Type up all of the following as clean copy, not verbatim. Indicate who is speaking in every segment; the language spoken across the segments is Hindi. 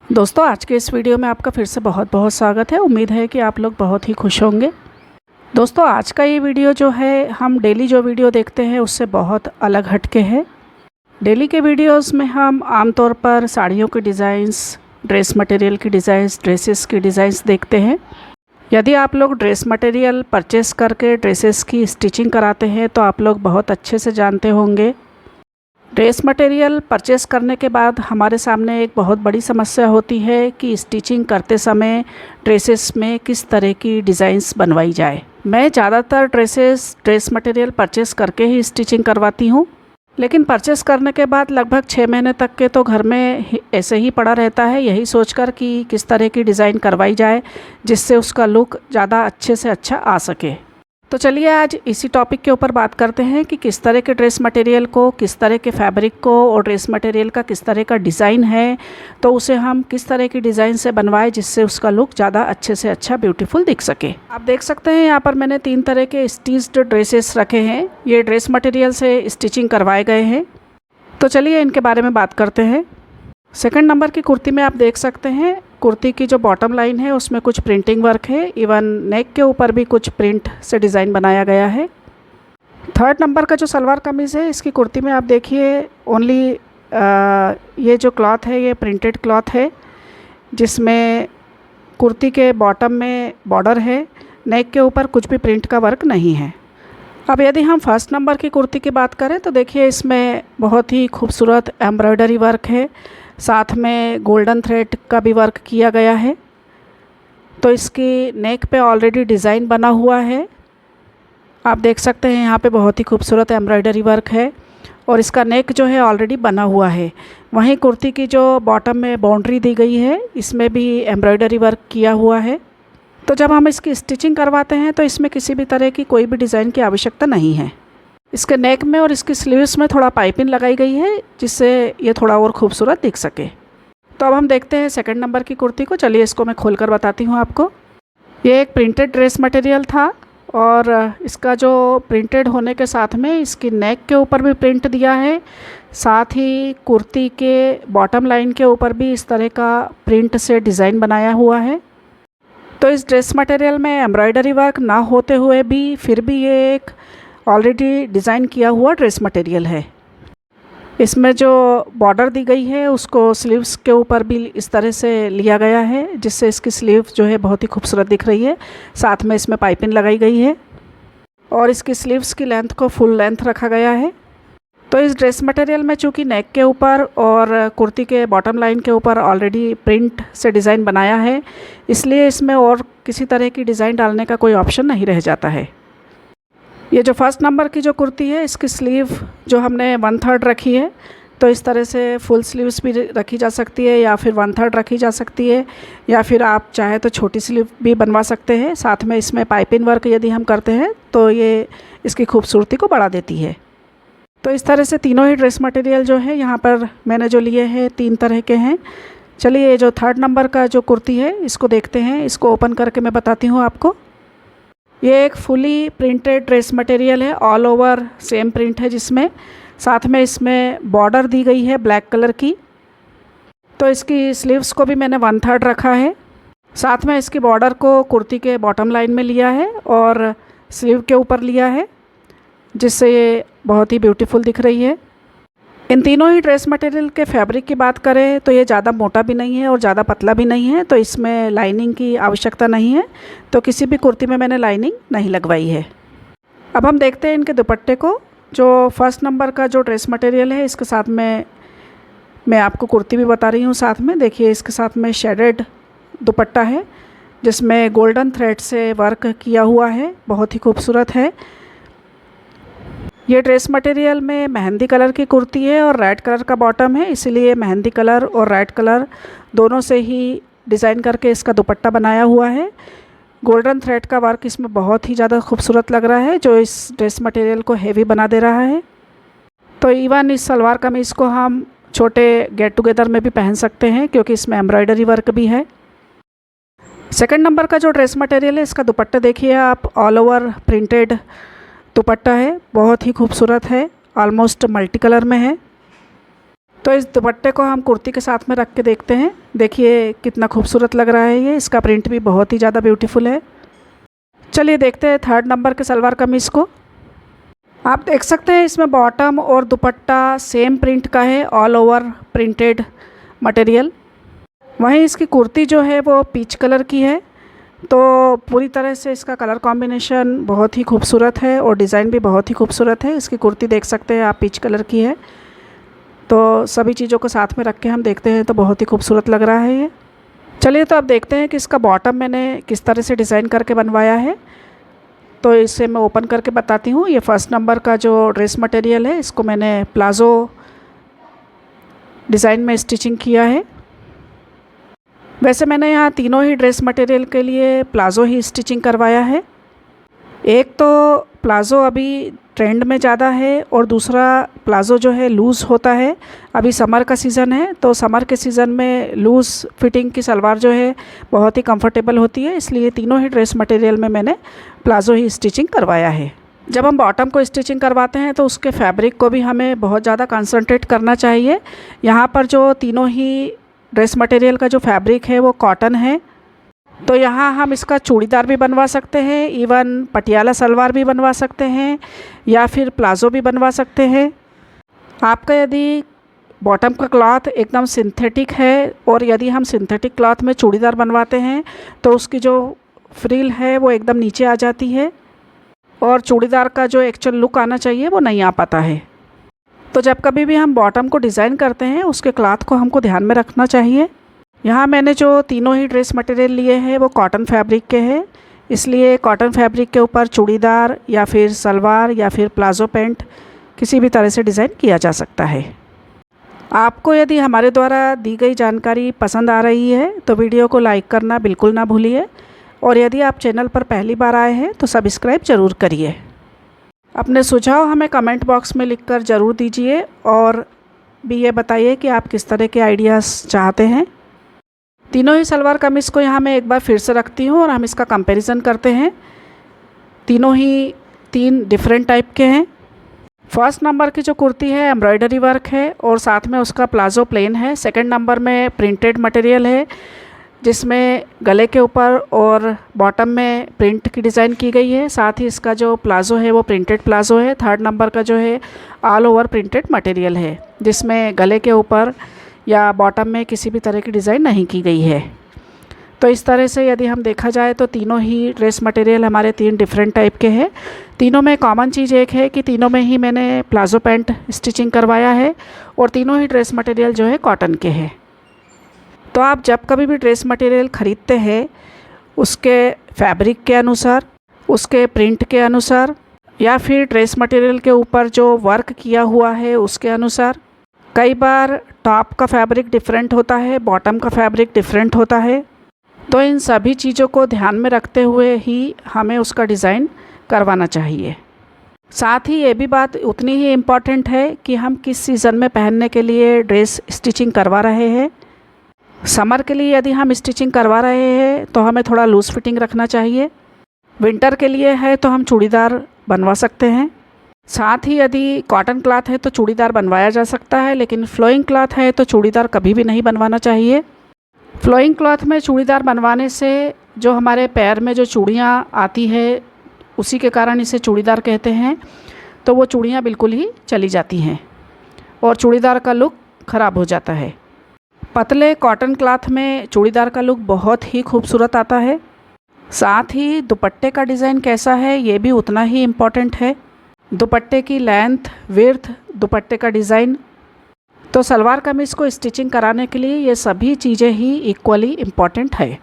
Speaker 1: दोस्तों आज के इस वीडियो में आपका फिर से बहुत बहुत स्वागत है। उम्मीद है कि आप लोग बहुत ही खुश होंगे। दोस्तों आज का ये वीडियो जो है, हम डेली जो वीडियो देखते हैं उससे बहुत अलग हटके है। डेली के वीडियोस में हम आमतौर पर साड़ियों के डिज़ाइंस, ड्रेस मटेरियल की डिज़ाइंस, ड्रेसेस की डिज़ाइंस देखते हैं। यदि आप लोग ड्रेस मटेरियल परचेस करके ड्रेसेस की स्टिचिंग कराते हैं तो आप लोग बहुत अच्छे से जानते होंगे, ड्रेस मटेरियल परचेस करने के बाद हमारे सामने एक बहुत बड़ी समस्या होती है कि स्टिचिंग करते समय ड्रेसेस में किस तरह की डिज़ाइंस बनवाई जाए। मैं ज़्यादातर ड्रेस मटेरियल परचेस करके ही स्टिचिंग करवाती हूँ, लेकिन परचेस करने के बाद लगभग 6 महीने तक के तो घर में ऐसे ही पड़ा रहता है, यही सोचकर कि किस तरह की डिज़ाइन करवाई जाए जिससे उसका लुक ज़्यादा अच्छे से अच्छा आ सके। तो चलिए आज इसी टॉपिक के ऊपर बात करते हैं कि किस तरह के ड्रेस मटेरियल को, किस तरह के फैब्रिक को और ड्रेस मटेरियल का किस तरह का डिज़ाइन है तो उसे हम किस तरह की डिज़ाइन से बनवाएं जिससे उसका लुक ज़्यादा अच्छे से अच्छा ब्यूटीफुल दिख सके। आप देख सकते हैं यहाँ पर मैंने 3 तरह के स्टिच्ड ड्रेसेस रखे हैं। ये ड्रेस मटेरियल से स्टिचिंग करवाए गए हैं। तो चलिए इनके बारे में बात करते हैं। सेकंड नंबर की कुर्ती में आप देख सकते हैं, कुर्ती की जो बॉटम लाइन है उसमें कुछ प्रिंटिंग वर्क है, इवन नेक के ऊपर भी कुछ प्रिंट से डिज़ाइन बनाया गया है। थर्ड नंबर का जो सलवार कमीज़ है, इसकी कुर्ती में आप देखिए ओनली ये जो क्लॉथ है ये प्रिंटेड क्लॉथ है, जिसमें कुर्ती के बॉटम में बॉर्डर है, नेक के ऊपर कुछ भी प्रिंट का वर्क नहीं है। अब यदि हम फर्स्ट नंबर की कुर्ती की बात करें तो देखिए इसमें बहुत ही खूबसूरत एम्ब्रॉयडरी वर्क है, साथ में गोल्डन थ्रेड का भी वर्क किया गया है। तो इसकी नेक पे ऑलरेडी डिज़ाइन बना हुआ है, आप देख सकते हैं यहाँ पे बहुत ही खूबसूरत एम्ब्रॉयडरी वर्क है और इसका नेक जो है ऑलरेडी बना हुआ है। वहीं कुर्ती की जो बॉटम में बाउंड्री दी गई है इसमें भी एम्ब्रॉयडरी वर्क किया हुआ है। तो जब हम इसकी स्टिचिंग करवाते हैं तो इसमें किसी भी तरह की कोई भी डिज़ाइन की आवश्यकता नहीं है। इसके नेक में और इसकी स्लीव्स में थोड़ा पाइपिंग लगाई गई है जिससे ये थोड़ा और खूबसूरत दिख सके। तो अब हम देखते हैं सेकंड नंबर की कुर्ती को। चलिए इसको मैं खोलकर बताती हूँ आपको। ये एक प्रिंटेड ड्रेस मटेरियल था और इसका जो प्रिंटेड होने के साथ में इसकी नेक के ऊपर भी प्रिंट दिया है, साथ ही कुर्ती के बॉटम लाइन के ऊपर भी इस तरह का प्रिंट से डिज़ाइन बनाया हुआ है। तो इस ड्रेस मटेरियल में एम्ब्रॉयडरी वर्क ना होते हुए भी फिर भी ये एक ऑलरेडी डिज़ाइन किया हुआ ड्रेस मटेरियल है। इसमें जो बॉर्डर दी गई है उसको स्लीव्स के ऊपर भी इस तरह से लिया गया है जिससे इसकी स्लीव जो है बहुत ही खूबसूरत दिख रही है। साथ में इसमें पाइपिंग लगाई गई है और इसकी स्लीव्स की लेंथ को फुल लेंथ रखा गया है। तो इस ड्रेस मटेरियल में चूँकि नेक के ऊपर और कुर्ती के बॉटम लाइन के ऊपर ऑलरेडी प्रिंट से डिज़ाइन बनाया है, इसलिए इसमें और किसी तरह की डिज़ाइन डालने का कोई ऑप्शन नहीं रह जाता है। ये जो फर्स्ट नंबर की जो कुर्ती है इसकी स्लीव जो हमने 1/3 रखी है, तो इस तरह से फुल स्लीव्स भी रखी जा सकती है या फिर 1/3 रखी जा सकती है, या फिर आप चाहे तो छोटी स्लीव भी बनवा सकते हैं। साथ में इसमें पाइपिंग वर्क यदि हम करते हैं तो ये इसकी खूबसूरती को बढ़ा देती है। तो इस तरह से तीनों ही ड्रेस मटेरियल जो है यहाँ पर मैंने जो लिए हैं 3 तरह के हैं। चलिए ये जो थर्ड नंबर का जो कुर्ती है इसको देखते हैं। इसको ओपन करके मैं बताती हूँ आपको। ये एक फुली प्रिंटेड ड्रेस मटेरियल है, ऑल ओवर सेम प्रिंट है जिसमें साथ में इसमें बॉर्डर दी गई है ब्लैक कलर की। तो इसकी स्लीव्स को भी मैंने 1/3 रखा है। साथ में इसकी बॉर्डर को कुर्ती के बॉटम लाइन में लिया है और स्लीव के ऊपर लिया है जिससे ये बहुत ही ब्यूटीफुल दिख रही है। इन तीनों ही ड्रेस मटेरियल के फैब्रिक की बात करें तो ये ज़्यादा मोटा भी नहीं है और ज़्यादा पतला भी नहीं है, तो इसमें लाइनिंग की आवश्यकता नहीं है। तो किसी भी कुर्ती में मैंने लाइनिंग नहीं लगवाई है। अब हम देखते हैं इनके दुपट्टे को। जो फर्स्ट नंबर का जो ड्रेस मटेरियल है इसके साथ में मैं आपको कुर्ती भी बता रही हूँ। साथ में देखिए इसके साथ में शेडेड दुपट्टा है जिसमें गोल्डन थ्रेड से वर्क किया हुआ है, बहुत ही खूबसूरत है। ये ड्रेस मटेरियल में मेहंदी कलर की कुर्ती है और रेड कलर का बॉटम है, इसीलिए मेहंदी कलर और रेड कलर दोनों से ही डिज़ाइन करके इसका दुपट्टा बनाया हुआ है। गोल्डन थ्रेड का वर्क इसमें बहुत ही ज़्यादा खूबसूरत लग रहा है जो इस ड्रेस मटेरियल को हेवी बना दे रहा है। तो इवन इस सलवार कमीज़ को हम छोटे गेट टुगेदर में भी पहन सकते हैं क्योंकि इसमें एम्ब्रॉयडरी वर्क भी है। सेकंड नंबर का जो ड्रेस मटेरियल है इसका दुपट्टा देखिए आप, ऑल ओवर प्रिंटेड दुपट्टा है, बहुत ही खूबसूरत है, ऑलमोस्ट मल्टी कलर में है। तो इस दुपट्टे को हम कुर्ती के साथ में रख के देखते हैं। देखिए कितना खूबसूरत लग रहा है ये, इसका प्रिंट भी बहुत ही ज़्यादा ब्यूटीफुल है। चलिए देखते हैं 3rd नंबर के सलवार कमीज़ को। आप देख सकते हैं इसमें बॉटम और दुपट्टा सेम प्रिंट का है, ऑल ओवर प्रिंटेड मटेरियल। वहीं इसकी कुर्ती जो है वो पीच कलर की है, तो पूरी तरह से इसका कलर कॉम्बिनेशन बहुत ही खूबसूरत है और डिज़ाइन भी बहुत ही खूबसूरत है। इसकी कुर्ती देख सकते हैं आप, पीच कलर की है। तो सभी चीज़ों को साथ में रख के हम देखते हैं तो बहुत ही खूबसूरत लग रहा है ये। चलिए तो अब देखते हैं कि इसका बॉटम मैंने किस तरह से डिज़ाइन करके बनवाया है। तो इसे मैं ओपन करके बताती हूँ। ये 1st नंबर का जो ड्रेस मटेरियल है, इसको मैंने प्लाज़ो डिज़ाइन में स्टिचिंग किया है। वैसे मैंने यहाँ तीनों ही ड्रेस मटेरियल के लिए प्लाज़ो ही स्टिचिंग करवाया है। एक तो प्लाज़ो अभी ट्रेंड में ज़्यादा है और दूसरा प्लाज़ो जो है लूज़ होता है। अभी समर का सीज़न है, तो समर के सीज़न में लूज़ फिटिंग की सलवार जो है बहुत ही कंफर्टेबल होती है, इसलिए तीनों ही ड्रेस मटेरियल में मैंने प्लाज़ो ही स्टिचिंग करवाया है। जब हम बॉटम को स्टिचिंग करवाते हैं तो उसके फैब्रिक को भी हमें बहुत ज़्यादा कंसंट्रेट करना चाहिए। यहाँ पर जो तीनों ही ड्रेस मटेरियल का जो फैब्रिक है वो कॉटन है, तो यहाँ हम इसका चूड़ीदार भी बनवा सकते हैं, इवन पटियाला सलवार भी बनवा सकते हैं या फिर प्लाज़ो भी बनवा सकते हैं। आपका यदि बॉटम का क्लॉथ एकदम सिंथेटिक है और यदि हम सिंथेटिक क्लॉथ में चूड़ीदार बनवाते हैं तो उसकी जो फ्रिल है वो एकदम नीचे आ जाती है और चूड़ीदार का जो एक्चुअल लुक आना चाहिए वो नहीं आ पाता है। तो जब कभी भी हम बॉटम को डिज़ाइन करते हैं उसके क्लॉथ को हमको ध्यान में रखना चाहिए। यहाँ मैंने जो तीनों ही ड्रेस मटेरियल लिए हैं वो कॉटन फैब्रिक के हैं, इसलिए कॉटन फैब्रिक के ऊपर चूड़ीदार या फिर सलवार या फिर प्लाज़ो पैंट किसी भी तरह से डिज़ाइन किया जा सकता है। आपको यदि हमारे द्वारा दी गई जानकारी पसंद आ रही है तो वीडियो को लाइक करना बिल्कुल ना भूलिए और यदि आप चैनल पर पहली बार आए हैं तो सब्सक्राइब ज़रूर करिए। अपने सुझाव हमें कमेंट बॉक्स में लिखकर ज़रूर दीजिए और भी ये बताइए कि आप किस तरह के आइडियाज़ चाहते हैं। तीनों ही सलवार कमीज़ को यहाँ मैं एक बार फिर से रखती हूँ और हम इसका कंपैरिजन करते हैं। तीनों ही 3 डिफरेंट टाइप के हैं। 1st नंबर की जो कुर्ती है एम्ब्रॉयडरी वर्क है और साथ में उसका प्लाज़ो प्लेन है। 2nd नंबर में प्रिंटेड मटेरियल है जिसमें गले के ऊपर और बॉटम में प्रिंट की डिज़ाइन की गई है, साथ ही इसका जो प्लाज़ो है वो प्रिंटेड प्लाज़ो है। 3rd नंबर का जो है ऑल ओवर प्रिंटेड मटेरियल है जिसमें गले के ऊपर या बॉटम में किसी भी तरह की डिज़ाइन नहीं की गई है। तो इस तरह से यदि हम देखा जाए तो तीनों ही ड्रेस मटेरियल हमारे 3 डिफरेंट टाइप के हैं। तीनों में कॉमन चीज़ एक है कि तीनों में ही मैंने प्लाज़ो पैंट स्टिचिंग करवाया है और तीनों ही ड्रेस मटेरियल जो है कॉटन के हैं। तो आप जब कभी भी ड्रेस मटेरियल ख़रीदते हैं उसके फैब्रिक के अनुसार, उसके प्रिंट के अनुसार या फिर ड्रेस मटेरियल के ऊपर जो वर्क किया हुआ है उसके अनुसार, कई बार टॉप का फैब्रिक डिफरेंट होता है, बॉटम का फैब्रिक डिफरेंट होता है, तो इन सभी चीज़ों को ध्यान में रखते हुए ही हमें उसका डिज़ाइन करवाना चाहिए। साथ ही ये भी बात उतनी ही इम्पॉर्टेंट है कि हम किस सीज़न में पहनने के लिए ड्रेस स्टिचिंग करवा रहे हैं। समर के लिए यदि हम स्टिचिंग करवा रहे हैं तो हमें थोड़ा लूज़ फिटिंग रखना चाहिए। विंटर के लिए है तो हम चूड़ीदार बनवा सकते हैं। साथ ही यदि कॉटन क्लॉथ है तो चूड़ीदार बनवाया जा सकता है, लेकिन फ्लोइंग क्लॉथ है तो चूड़ीदार कभी भी नहीं बनवाना चाहिए। फ्लोइंग क्लॉथ में चूड़ीदार बनवाने से जो हमारे पैर में जो चूड़ियाँ आती है उसी के कारण इसे चूड़ीदार कहते हैं, तो वो चूड़ियाँ बिल्कुल ही चली जाती हैं और चूड़ीदार का लुक ख़राब हो जाता है। पतले कॉटन क्लॉथ में चूड़ीदार का लुक बहुत ही खूबसूरत आता है। साथ ही दुपट्टे का डिज़ाइन कैसा है ये भी उतना ही इम्पॉर्टेंट है। दुपट्टे की लेंथ, विड्थ, दुपट्टे का डिज़ाइन, तो सलवार कमीज़ को स्टिचिंग कराने के लिए ये सभी चीज़ें ही इक्वली इम्पॉर्टेंट है।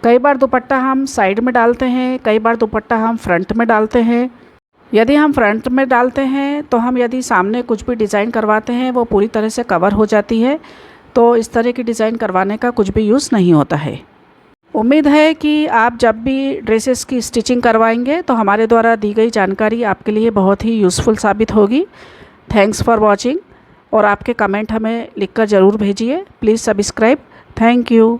Speaker 1: कई बार दुपट्टा हम साइड में डालते हैं, कई बार दुपट्टा हम फ्रंट में डालते हैं। यदि हम फ्रंट में डालते हैं तो हम यदि सामने कुछ भी डिज़ाइन करवाते हैं वो पूरी तरह से कवर हो जाती है, तो इस तरह की डिज़ाइन करवाने का कुछ भी यूज़ नहीं होता है। उम्मीद है कि आप जब भी ड्रेसेस की स्टिचिंग करवाएंगे तो हमारे द्वारा दी गई जानकारी आपके लिए बहुत ही यूज़फुल साबित होगी। थैंक्स फॉर वॉचिंग और आपके कमेंट हमें लिखकर ज़रूर भेजिए। Please subscribe. Thank you.